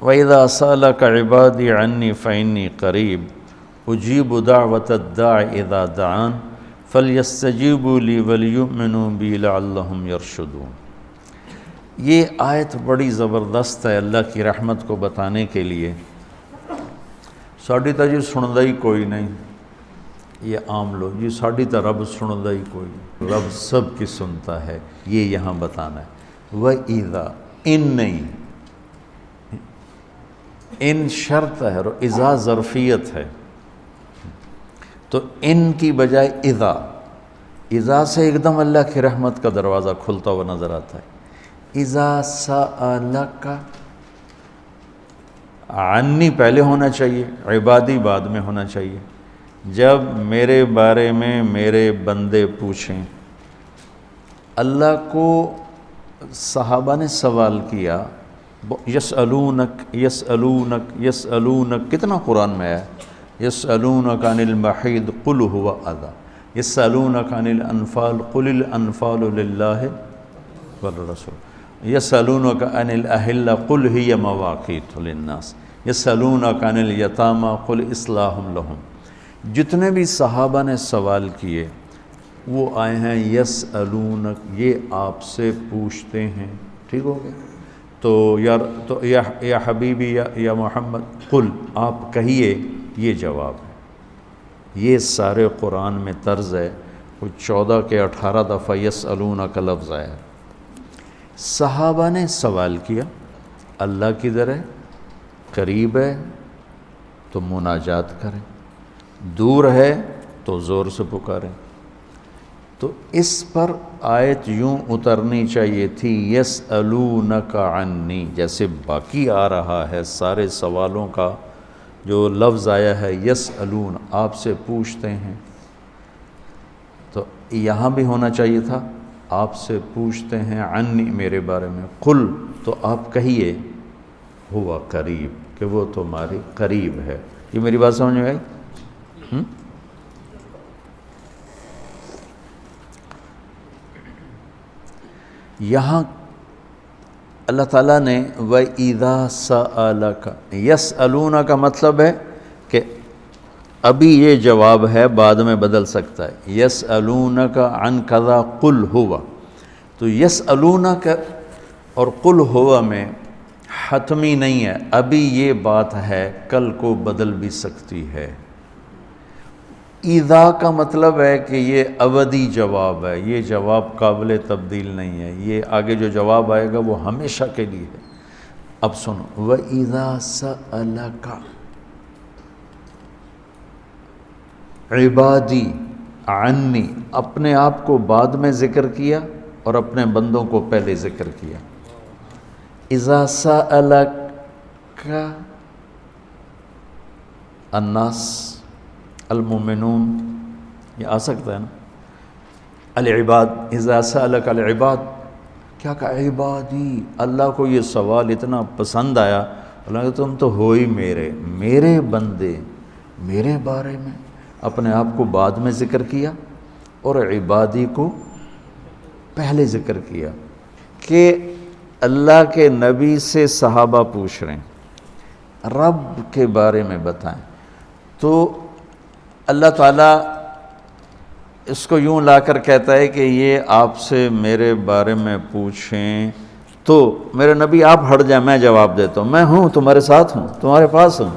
وَإِذَا سَأَلَكَ عِبَادِي عَنِّي فَإِنِّي قَرِيبٌ أُجِيبُ دَعْوَةَ الدَّاعِ إِذَا دَعَانِ فَلْيَسْتَجِيبُوا لِي وَلْيُؤْمِنُوا بِي لَعَلَّهُمْ يَرْشُدُونَ۔ یہ آیت بڑی زبردست ہے اللہ کی رحمت کو بتانے کے لیے۔ ساڈی تا جی سندا ہی کوئی نہیں، یہ عام لوگ جی ساڈی تا رب سندا ہی کوئی نہیں، رب سب کی سنتا ہے، یہ یہاں بتانا ہے۔ وَإِذَا ان نہیں، ان شرط ہے اور اذا ظرفیت ہے، تو ان کی بجائے اذا سے ایک دم اللہ کی رحمت کا دروازہ کھلتا ہوا نظر آتا ہے۔ اذا سألک عنی پہلے ہونا چاہیے، عبادی بعد میں ہونا چاہیے۔ جب میرے بارے میں میرے بندے پوچھیں، اللہ کو صحابہ نے سوال کیا، یسألونک یسألونک یسألونک، کتنا قرآن میں ہے، یسألونک عن المحیض قل هو اذی، یسألونک عن الانفال قل الانفال للہ والرسول، یسألونک عن الاہلہ قل ہی مواقیت للناس، یسألونک عن الیتامی قل اصلاح لہم۔ جتنے بھی صحابہ نے سوال کیے وہ آئے ہیں یسألونک، یہ آپ سے پوچھتے ہیں، ٹھیک ہو گیا؟ تو یا حبیبی یا محمد قل، آپ کہیے، یہ جواب ہے۔ یہ سارے قرآن میں طرز ہے، کوئی 14 کے 18 دفعہ یسألونک کا لفظ آیا ہے۔ صحابہ نے سوال کیا، اللہ کدھر ہے، قریب ہے تو مناجات کریں، دور ہے تو زور سے پکاریں۔ تو اس پر آیت یوں اترنی چاہیے تھی یسألونک عنی، جیسے باقی آ رہا ہے سارے سوالوں کا جو لفظ آیا ہے یسألون، آپ سے پوچھتے ہیں، تو یہاں بھی ہونا چاہیے تھا آپ سے پوچھتے ہیں عنی، میرے بارے میں، قل، تو آپ کہیے ہوا قریب، کہ وہ تمہارے قریب ہے۔ یہ میری بات سمجھ میں آئی؟ یہاں اللہ تعالیٰ نے وَإِذَا سَأَلَكَ، یسألون کا مطلب ہے کہ ابھی یہ جواب ہے، بعد میں بدل سکتا ہے۔ یسألونک عن کذا قل ہوا، تو یسألونک اور قل ہوا میں حتمی نہیں ہے، ابھی یہ بات ہے، کل کو بدل بھی سکتی ہے۔ اذا کا مطلب ہے کہ یہ ابدی جواب ہے، یہ جواب قابل تبدیل نہیں ہے، یہ آگے جو جواب آئے گا وہ ہمیشہ کے لیے ہے۔ اب سنو، وَإِذَا سَأَلَكَ عبادی عنی، اپنے آپ کو بعد میں ذکر کیا اور اپنے بندوں کو پہلے ذکر کیا۔ اذا سألک الناس المؤمنون، یہ آ سکتا ہے نا، العباد، اذا سألک العباد، کیا کہا عبادی، اللہ کو یہ سوال اتنا پسند آیا، اللہ کہ تم تو ہو ہی میرے بندے، میرے بارے میں اپنے آپ کو بعد میں ذکر کیا اور عبادی کو پہلے ذکر کیا، کہ اللہ کے نبی سے صحابہ پوچھ رہے ہیں رب کے بارے میں بتائیں، تو اللہ تعالیٰ اس کو یوں لا کر کہتا ہے کہ یہ آپ سے میرے بارے میں پوچھیں تو میرے نبی آپ ہٹ جائیں، میں جواب دیتا ہوں، میں ہوں، تمہارے ساتھ ہوں، تمہارے پاس ہوں،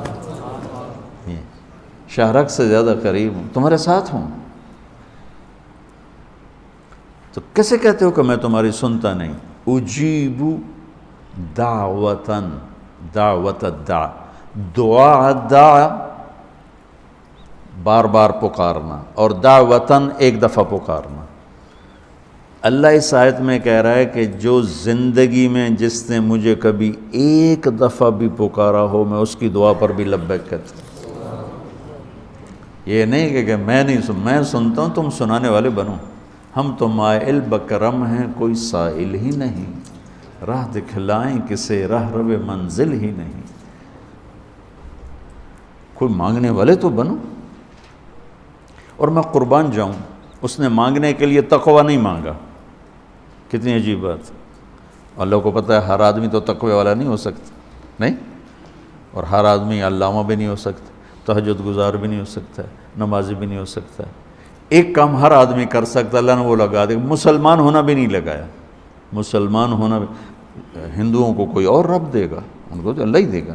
شہرک سے زیادہ قریب ہوں، تمہارے ساتھ ہوں۔ تو کیسے کہتے ہو کہ میں تمہاری سنتا نہیں؟ اجیب دعوتاً، دعوت الدع، دعا بار بار پکارنا، اور دعوتاً ایک دفعہ پکارنا۔ اللہ اس آیت میں کہہ رہا ہے کہ جو زندگی میں جس نے مجھے کبھی ایک دفعہ بھی پکارا ہو، میں اس کی دعا پر بھی لبیک کہتا ہوں۔ یہ نہیں کہ میں نہیں میں سنتا ہوں، تم سنانے والے بنو، ہم تو مائل بکرم ہیں، کوئی سائل ہی نہیں، راہ دکھلائیں کسے راہ رو منزل ہی نہیں، کوئی مانگنے والے تو بنو۔ اور میں قربان جاؤں، اس نے مانگنے کے لیے تقوی نہیں مانگا، کتنی عجیب بات۔ اللہ کو پتہ ہے ہر آدمی تو تقوی والا نہیں ہو سکتا، نہیں، اور ہر آدمی علامہ بھی نہیں ہو سکتا، تہجد گزار بھی نہیں ہو سکتا ہے، نمازی بھی نہیں ہو سکتا ہے۔ ایک کام ہر آدمی کر سکتا، اللہ نے وہ لگا دے، مسلمان ہونا بھی نہیں لگایا۔ مسلمان ہونا بھی، ہندوؤں کو کوئی اور رب دے گا، ان کو تو اللہ ہی دے گا۔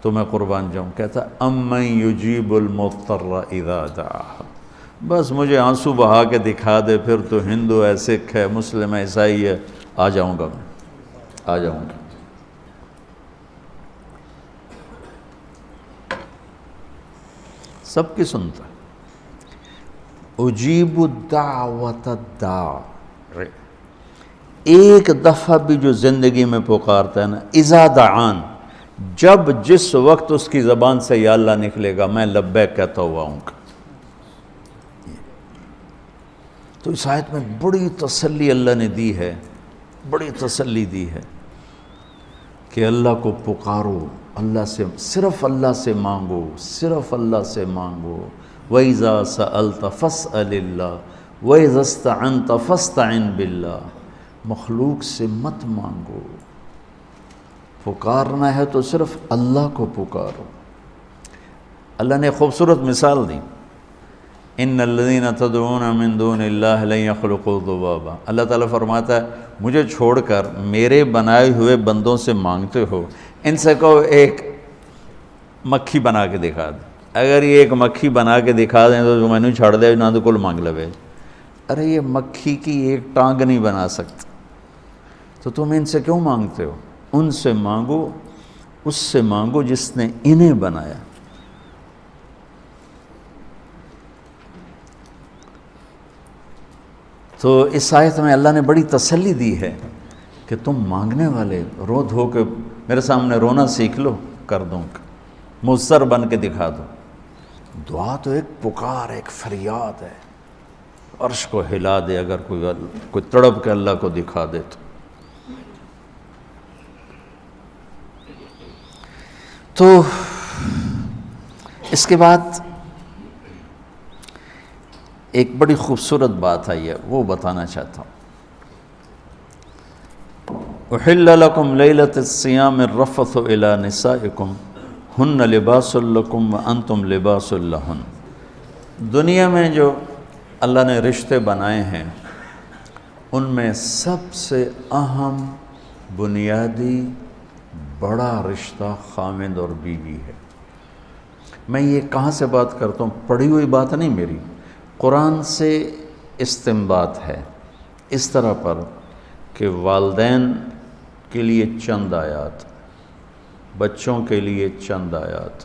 تو میں قربان جاؤں، کہتا امن یجیب المضطر اذا دعاہ، بس مجھے آنسو بہا کے دکھا دے، پھر تو ہندو ہے، سکھ ہے، مسلم ہے، عیسائی ہے، آ جاؤں گا، میں آ جاؤں گا۔ سب کی سنتا ہے۔ اجیب الدعوت الداع، ایک دفعہ بھی جو زندگی میں پکارتا ہے نا، اذا دعان، جب جس وقت اس کی زبان سے یا اللہ نکلے گا، میں لبیک کہتا ہوا ہوں گا۔ تو اس آیت میں بڑی تسلی اللہ نے دی ہے، بڑی تسلی دی ہے کہ اللہ کو پکارو، اللہ سے، صرف اللہ سے مانگو، صرف اللہ سے مانگو۔ وَإِذَا سَأَلْتَ فَاسْأَلِ اللَّهِ وَإِذَا اسْتَعَنْتَ فَاسْتَعِنْ بِاللَّهِ، مخلوق سے مت مانگو، پکارنا ہے تو صرف اللہ کو پکارو۔ اللہ نے خوبصورت مثال دی، ان الذین تدعون من دون اللہ لن یخلقوا ذبابا، اللہ تعالیٰ فرماتا ہے مجھے چھوڑ کر میرے بنائے ہوئے بندوں سے مانگتے ہو، ان سے کہو ایک مکھی بنا کے دکھا دیں، اگر یہ ایک مکھی بنا کے دکھا دیں تو میں نے چھڑ دے نہ تو کل مانگ لے۔ ارے یہ مکھی کی ایک ٹانگ نہیں بنا سکتا، تو تم ان سے کیوں مانگتے ہو؟ ان سے مانگو، اس سے مانگو جس نے انہیں بنایا۔ تو اس آیت میں اللہ نے بڑی تسلی دی ہے کہ تم مانگنے والے رو دھو کے میرے سامنے رونا سیکھ لو، کر دوں گا، مضطر بن کے دکھا دو۔ دعا تو ایک پکار، ایک فریاد ہے، عرش کو ہلا دے، اگر کوئی تڑپ کے اللہ کو دکھا دے تو اس کے بعد ایک بڑی خوبصورت بات آئی ہے، وہ بتانا چاہتا ہوں۔ احل لکم لیلۃ الصیام الرفث الی نسائکم ہن لباس لکم وانتم لباس لہن۔ دنیا میں جو اللہ نے رشتے بنائے ہیں، ان میں سب سے اہم، بنیادی، بڑا رشتہ خامند اور بیوی ہے۔ میں یہ کہاں سے بات کرتا ہوں؟ پڑھی ہوئی بات نہیں میری، قرآن سے استنباط ہے، اس طرح پر کہ والدین کے لیے چند آیات، بچوں کے لیے چند آیات،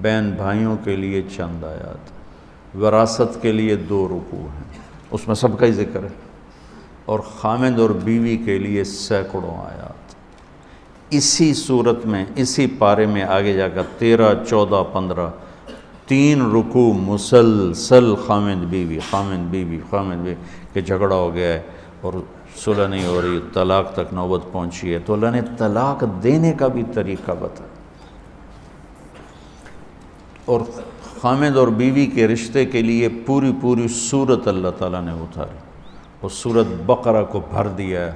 بہن بھائیوں کے لیے چند آیات، وراثت کے لیے 2 رکوع ہیں، اس میں سب کا ہی ذکر ہے، اور خامند اور بیوی کے لیے سینکڑوں آیات۔ اسی صورت میں، اسی پارے میں آگے جا کر 13، 14، 15 3 رکوع مسلسل خامند بیوی، خامند بیوی، خامند بیوی کہ جھگڑا ہو گیا ہے اور صلح نہیں ہو رہی، طلاق تک نوبت پہنچی ہے، تو اللہ نے طلاق دینے کا بھی طریقہ بتایا، اور خامند اور بیوی کے رشتے کے لیے پوری سورت اللہ تعالیٰ نے اتاری، اور سورت بقرہ کو بھر دیا ہے،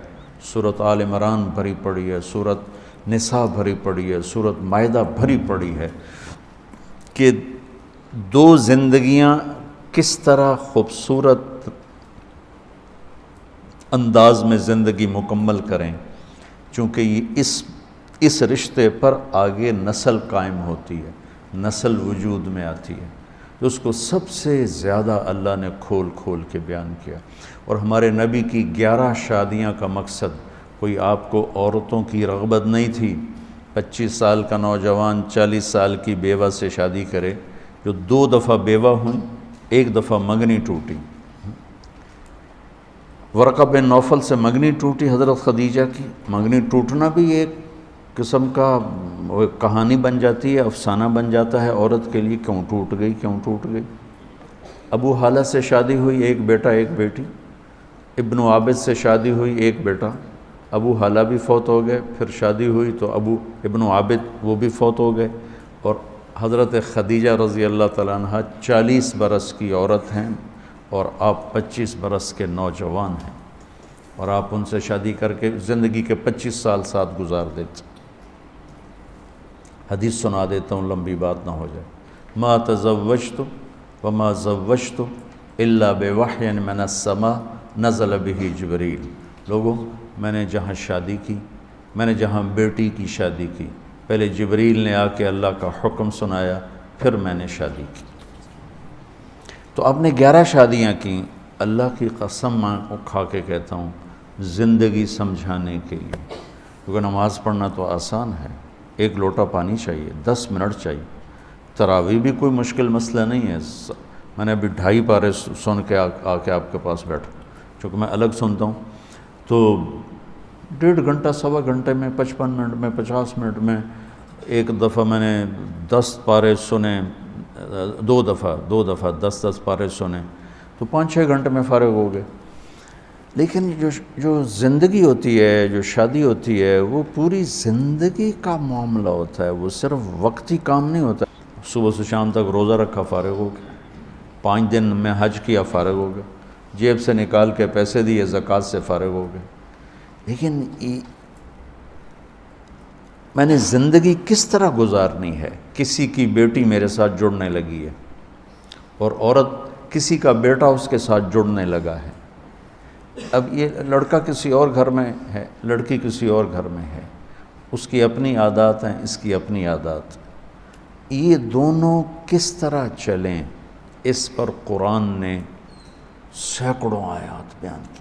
سورت آل عمران بھری پڑی ہے، سورت نساء بھری پڑی ہے، سورت مائدہ بھری پڑی ہے، کہ 2 زندگیاں کس طرح خوبصورت انداز میں زندگی مکمل کریں، چونکہ یہ اس رشتے پر آگے نسل قائم ہوتی ہے، نسل وجود میں آتی ہے، تو اس کو سب سے زیادہ اللہ نے کھول کے بیان کیا۔ اور ہمارے نبی کی 11 شادیاں کا مقصد کوئی آپ کو عورتوں کی رغبت نہیں تھی 25 سال کا نوجوان 40 سال کی بیوہ سے شادی کرے، جو 2 دفعہ بیوہ ہوئیں، 1 دفعہ منگنی ٹوٹی، ورقہ بن نوفل سے منگنی ٹوٹی، حضرت خدیجہ کی منگنی ٹوٹنا بھی ایک قسم کا کہانی بن جاتی ہے، افسانہ بن جاتا ہے عورت کے لیے، کیوں ٹوٹ گئی۔ ابو حالہ سے شادی ہوئی، 1 بیٹا 1 بیٹی، ابن عابد سے شادی ہوئی، 1 بیٹا، ابو حالہ بھی فوت ہو گئے، پھر شادی ہوئی تو ابن عابد وہ بھی فوت ہو گئے، اور حضرت خدیجہ رضی اللہ تعالیٰ عنہ 40 برس کی عورت ہیں اور آپ 25 برس کے نوجوان ہیں، اور آپ ان سے شادی کر کے زندگی کے 25 سال ساتھ گزار دیتے۔ حدیث سنا دیتا ہوں لمبی بات نہ ہو جائے. ما تزوجت وما زوجت الا بوحی من السماء نزل به جبریل. لوگوں، میں نے جہاں شادی کی، میں نے جہاں بیٹی کی شادی کی، پہلے جبریل نے آ کے اللہ کا حکم سنایا، پھر میں نے شادی کی. تو آپ نے 11 شادیاں کی. اللہ کی قسم میں کھا کے کہتا ہوں، زندگی سمجھانے کے لیے. کیونکہ نماز پڑھنا تو آسان ہے، 1 لوٹا پانی چاہیے، 10 منٹ چاہیے. تراویح بھی کوئی مشکل مسئلہ نہیں ہے. میں نے ابھی 2.5 پارے سن کے آ کے آپ کے پاس بیٹھا، چونکہ میں الگ سنتا ہوں. تو 1.5 گھنٹہ 1.25 گھنٹے میں، 55 منٹ میں، 50 منٹ میں، ایک دفعہ میں نے 10 پارے سنے، 2 دفعہ 10 پارے سنے، تو 5-6 گھنٹے میں فارغ ہو گئے. لیکن جو زندگی ہوتی ہے، جو شادی ہوتی ہے، وہ پوری زندگی کا معاملہ ہوتا ہے. وہ صرف وقتی کام نہیں ہوتا. صبح سے شام تک روزہ رکھا، فارغ ہو گئے. 5 دن میں حج کیا، فارغ ہو گئے. جیب سے نکال کے پیسے دیے، زکوٰۃ سے فارغ ہو گئے. لیکن میں نے زندگی کس طرح گزارنی ہے. کسی کی بیٹی میرے ساتھ جڑنے لگی ہے، اور عورت کسی کا بیٹا اس کے ساتھ جڑنے لگا ہے. اب یہ لڑکا کسی اور گھر میں ہے، لڑکی کسی اور گھر میں ہے. اس کی اپنی عادات ہیں، اس کی اپنی عادات. یہ دونوں کس طرح چلیں، اس پر قرآن نے سینکڑوں آیات بیان کی.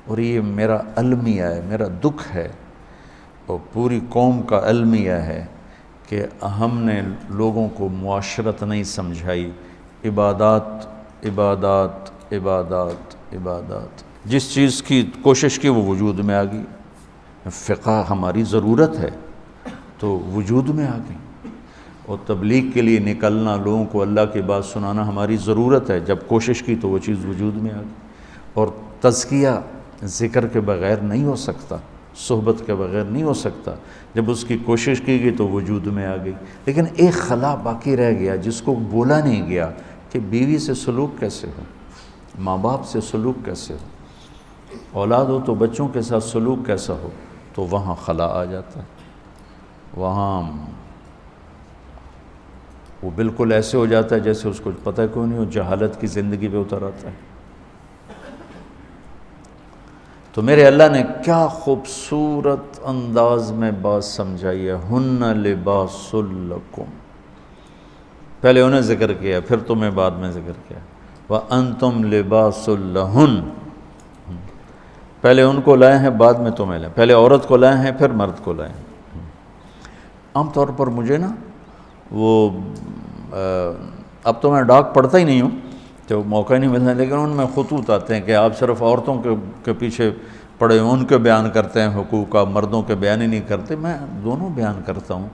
اور یہ میرا المیہ ہے، میرا دکھ ہے، اور پوری قوم کا المیہ ہے کہ ہم نے لوگوں کو معاشرت نہیں سمجھائی. عبادات عبادات عبادات عبادات. جس چیز کی کوشش کی وہ وجود میں آ گئی. فقہ ہماری ضرورت ہے تو وجود میں آ گئی. اور تبلیغ کے لیے نکلنا، لوگوں کو اللہ کی بات سنانا ہماری ضرورت ہے. جب کوشش کی تو وہ چیز وجود میں آ گئی. اور تزکیہ ذکر کے بغیر نہیں ہو سکتا، صحبت کے بغیر نہیں ہو سکتا. جب اس کی کوشش کی گئی تو وجود میں آ گئی. لیکن ایک خلا باقی رہ گیا جس کو بولا نہیں گیا کہ بیوی سے سلوک کیسے ہو، ماں باپ سے سلوک کیسے ہو، اولاد ہو تو بچوں کے ساتھ سلوک کیسا ہو. تو وہاں خلا آ جاتا ہے. وہاں وہ بالکل ایسے ہو جاتا ہے جیسے اس کو پتہ کیوں نہیں ہو، جہالت کی زندگی پہ اتر آتا ہے. تو میرے اللہ نے کیا خوبصورت انداز میں بات سمجھائی ہے. ہن لباس لکم. پہلے انہیں ذکر کیا، پھر تمہیں بعد میں ذکر کیا. وَأَنْتُمْ لِبَاسٌ لَهُنْ. پہلے ان کو لائے ہیں، بعد میں تمہیں لائے. پہلے عورت کو لائے ہیں، پھر مرد کو لائے ہیں. عام طور پر مجھے نا وہ اب تو میں ڈاک پڑھتا ہی نہیں ہوں تو موقع ہی نہیں ملتا، لیکن ان میں خطوط آتے ہیں کہ آپ صرف عورتوں کے پیچھے پڑے، ان کے بیان کرتے ہیں حقوق کا، مردوں کے بیان ہی نہیں کرتے. میں دونوں بیان کرتا ہوں،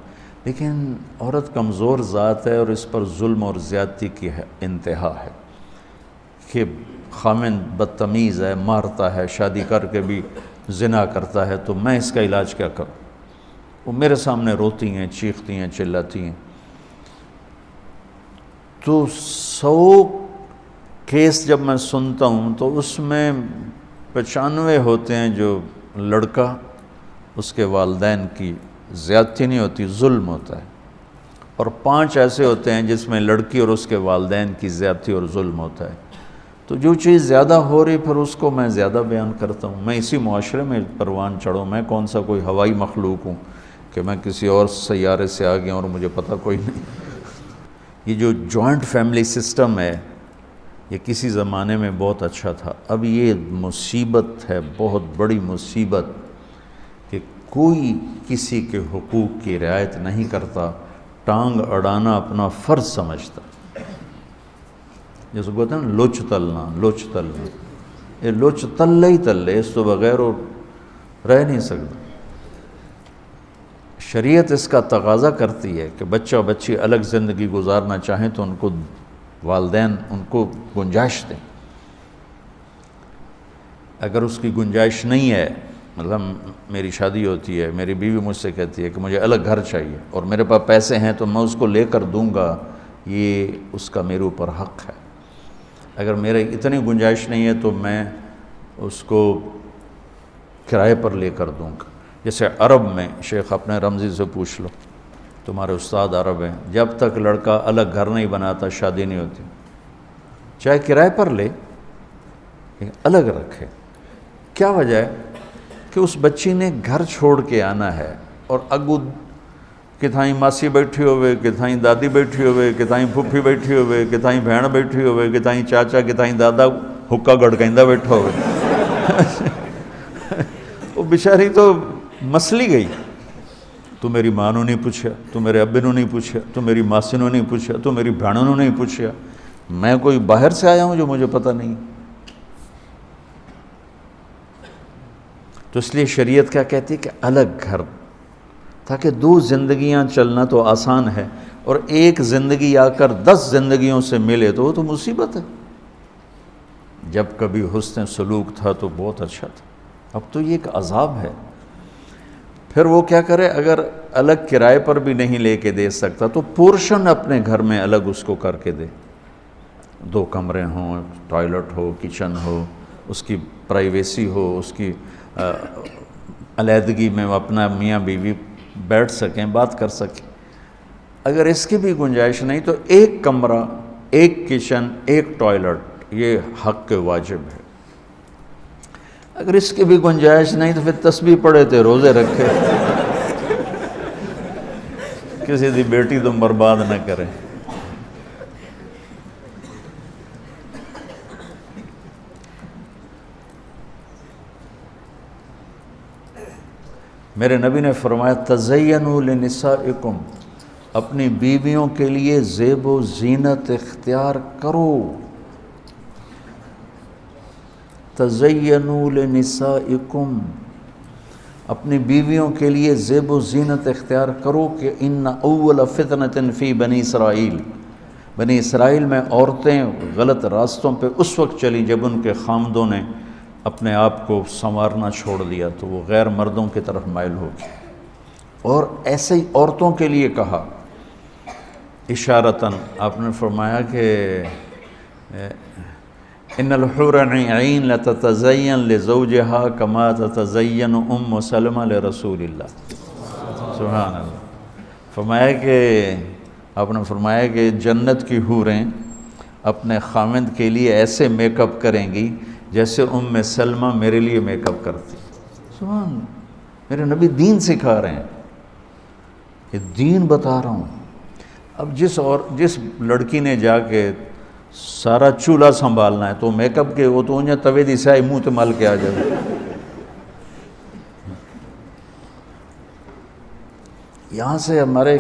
لیکن عورت کمزور ذات ہے اور اس پر ظلم اور زیادتی کی انتہا ہے کہ خامن بدتمیز ہے، مارتا ہے، شادی کر کے بھی زنا کرتا ہے. تو میں اس کا علاج کیا کروں؟ وہ میرے سامنے روتی ہیں، چیختی ہیں، چلاتی ہیں. تو 100 کیس جب میں سنتا ہوں تو اس میں 95 ہوتے ہیں جو لڑکا اس کے والدین کی زیادتی نہیں ہوتی، ظلم ہوتا ہے. اور 5 ایسے ہوتے ہیں جس میں لڑکی اور اس کے والدین کی زیادتی اور ظلم ہوتا ہے. تو جو چیز زیادہ ہو رہی پھر اس کو میں زیادہ بیان کرتا ہوں. میں اسی معاشرے میں پروان چڑھوں. میں کون سا کوئی ہوائی مخلوق ہوں کہ میں کسی اور سیارے سے آ گیا اور مجھے پتہ کوئی نہیں. یہ جو جوائنٹ فیملی سسٹم ہے یہ کسی زمانے میں بہت اچھا تھا. اب یہ مصیبت ہے، بہت بڑی مصیبت، کہ کوئی کسی کے حقوق کی رعایت نہیں کرتا. ٹانگ اڑانا اپنا فرض سمجھتا. جیسے کہتے ہیں نا لوچ تلنا، لوچ تلنا. یہ لوچ تلے ہی تلے، اس تو بغیر وہ رہ نہیں سکتا. شریعت اس کا تقاضا کرتی ہے کہ بچہ بچی الگ زندگی گزارنا چاہیں تو ان کو والدین ان کو گنجائش دیں. اگر اس کی گنجائش نہیں ہے، مطلب میری شادی ہوتی ہے، میری بیوی مجھ سے کہتی ہے کہ مجھے الگ گھر چاہیے اور میرے پاس پیسے ہیں تو میں اس کو لے کر دوں گا، یہ اس کا میرے اوپر حق ہے. اگر میرے اتنی گنجائش نہیں ہے تو میں اس کو کرائے پر لے کر دوں گا. جیسے عرب میں، شیخ اپنے رمزی سے پوچھ لو، تمہارے استاد عرب ہیں، جب تک لڑکا الگ گھر نہیں بناتا شادی نہیں ہوتی، چاہے کرائے پر لے الگ رکھے۔ کیا وجہ ہے؟ کہ اس بچی نے گھر چھوڑ کے آنا ہے، اور اگو کتھائیں ماسی بیٹھی ہوئے، کتھائیں دادی بیٹھی ہوئے، کتھائیں پھپھی بیٹھی ہوئے، کتھائیں بہن بیٹھی ہوئے، کتھائیں چاچا، کتھائیں دادا حکا گڑکائندہ بیٹھا ہوئے۔ وہ بیچاری تو مسلی گئی، تو میری ماں نے نہیں پوچھا، تو میرے ابے نے نہیں پوچھا، تو میری ماسی نے نہیں پوچھا، تو میری بہنوں نے نہیں پوچھا، میں کوئی باہر سے آیا ہوں جو مجھے پتہ نہیں۔ تو اس لیے شریعت کیا کہتی ہے کہ الگ گھر، تاکہ 2 زندگیاں چلنا تو آسان ہے، اور ایک زندگی آ کر 10 زندگیوں سے ملے تو وہ تو مصیبت ہے۔ جب کبھی حسن سلوک تھا تو بہت اچھا تھا، اب تو یہ ایک عذاب ہے۔ پھر وہ کیا کرے، اگر الگ کرائے پر بھی نہیں لے کے دے سکتا تو پورشن اپنے گھر میں الگ اس کو کر کے دے، 2 کمرے ہوں، ٹوائلٹ ہو، کچن ہو، اس کی پرائیویسی ہو، اس کی علیحدگی میں وہ اپنا میاں بیوی بیٹھ سکیں، بات کر سکیں۔ اگر اس کی بھی گنجائش نہیں تو 1 کمرہ، 1 کچن، 1 ٹوائلٹ، یہ حق کے واجب ہے۔ اگر اس کی بھی گنجائش نہیں تو پھر تسبیح پڑھے تھے، روزے رکھے، کسی دی بیٹی تم برباد نہ کریں۔ میرے نبی نے فرمایا تزینوا لنسائکم، اپنی بیویوں کے لیے زیب و زینت اختیار کرو۔ تزینوا لنسائکم، اپنی بیویوں کے لیے زیب و زینت اختیار کرو، کہ ان اول فتنۃ فی بنی اسرائیل، بنی اسرائیل میں عورتیں غلط راستوں پہ اس وقت چلی جب ان کے خامدوں نے اپنے آپ کو سنوارنا چھوڑ دیا تو وہ غیر مردوں کی طرف مائل ہو گئی۔ اور ایسے ہی عورتوں کے لیے کہا اشارتاً، آپ نے فرمایا کہ ان الحور عین لتتزین لزوجها کما تتزین ام سلمہ لرسول اللہ، سبحان اللہ۔ فرمایا کہ آپ نے فرمایا کہ جنت کی حوریں اپنے خامند کے لیے ایسے میک اپ کریں گی جیسے ام سلمہ میرے لیے میک اپ کرتی۔ سبحان اللہ، میرے نبی دین سکھا رہے ہیں، یہ دین بتا رہا ہوں۔ اب جس لڑکی نے جا کے سارا چولہا سنبھالنا ہے تو میک اپ کے وہ تو انہیں توے دی سائے منہ تے مل کے آ جائے۔ یہاں سے ہمارے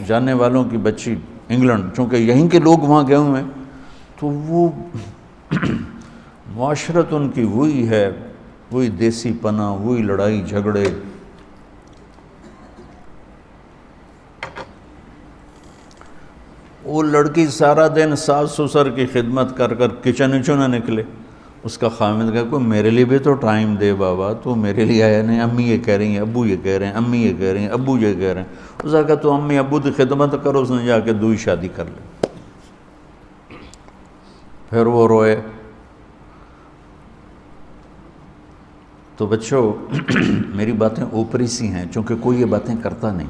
جاننے والوں کی بچی انگلینڈ، چونکہ یہیں کے لوگ وہاں گئے ہوئے ہیں، تو وہ معاشرت ان کی وہی ہے، وہی دیسی پنا، وہی لڑائی جھگڑے۔ وہ لڑکی سارا دن ساس سسر کی خدمت کر کر کچن نہ نکلے، اس کا خامد کہا کوئی میرے لیے بھی تو ٹائم دے بابا، تو میرے لیے آیا نہیں، امی یہ کہہ رہی ہیں، ابو یہ کہہ رہے ہیں، امی یہ کہہ رہی ہیں، ابو یہ کہہ رہے ہیں۔ اس نے کہا تو امی ابو کی خدمت کرو، اس نے جا کے 2 شادی کر لی۔ پھر وہ روئے۔ تو بچوں میری باتیں اوپری سی ہیں، چونکہ کوئی یہ باتیں کرتا نہیں،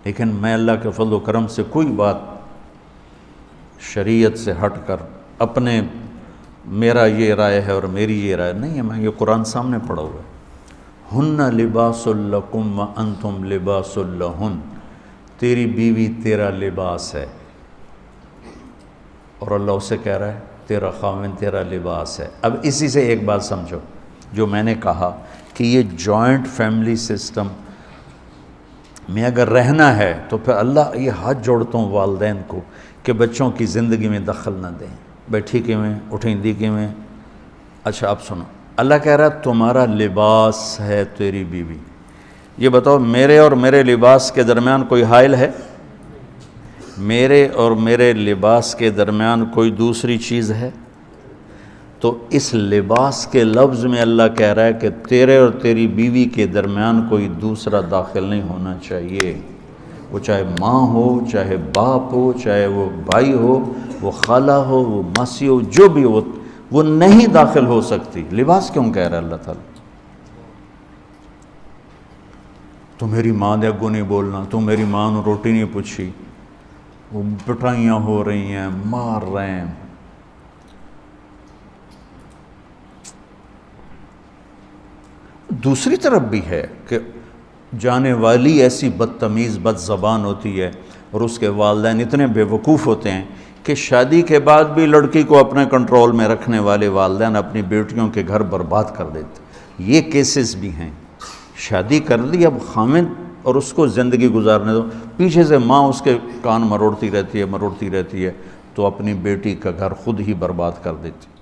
لیکن میں اللہ کے فضل و کرم سے کوئی بات شریعت سے ہٹ کر اپنے میرا یہ رائے ہے اور میری یہ رائے نہیں ہے، میں یہ قرآن سامنے پڑھا ہوا ہے۔ ہن لباس لکم وانتم لباس لہن، تیری بیوی تیرا لباس ہے، اور اللہ اسے کہہ رہا ہے تیرا خاوند تیرا لباس ہے۔ اب اسی سے ایک بات سمجھو، جو میں نے کہا کہ یہ جوائنٹ فیملی سسٹم میں اگر رہنا ہے تو پھر اللہ یہ ہاتھ جوڑتا ہوں والدین کو کہ بچوں کی زندگی میں دخل نہ دیں، بیٹھی کیویں اٹھیندی کیویں۔ اچھا اب سنو، اللہ کہہ رہا ہے تمہارا لباس ہے تیری بیوی۔ یہ بتاؤ میرے اور میرے لباس کے درمیان کوئی حائل ہے؟ میرے اور میرے لباس کے درمیان کوئی دوسری چیز ہے؟ تو اس لباس کے لفظ میں اللہ کہہ رہا ہے کہ تیرے اور تیری بیوی کے درمیان کوئی دوسرا داخل نہیں ہونا چاہیے، وہ چاہے ماں ہو، چاہے باپ ہو، چاہے وہ بھائی ہو، وہ خالہ ہو، وہ ماسی ہو، جو بھی ہو، وہ نہیں داخل ہو سکتی۔ لباس کیوں کہہ رہا ہے اللہ تعالیٰ؟ تو میری ماں دے اگوں نہیں بولنا، تو میری ماں نے روٹی نہیں پوچھی، وہ پٹائیاں ہو رہی ہیں، مار رہے ہیں۔ دوسری طرف بھی ہے کہ جانے والی ایسی بدتمیز بد زبان ہوتی ہے اور اس کے والدین اتنے بے وقوف ہوتے ہیں کہ شادی کے بعد بھی لڑکی کو اپنے کنٹرول میں رکھنے والے والدین اپنی بیٹیوں کے گھر برباد کر دیتے۔ یہ کیسز بھی ہیں۔ شادی کر لی، اب خامد اور اس کو زندگی گزارنے دو، پیچھے سے ماں اس کے کان مروڑتی رہتی ہے تو اپنی بیٹی کا گھر خود ہی برباد کر دیتی۔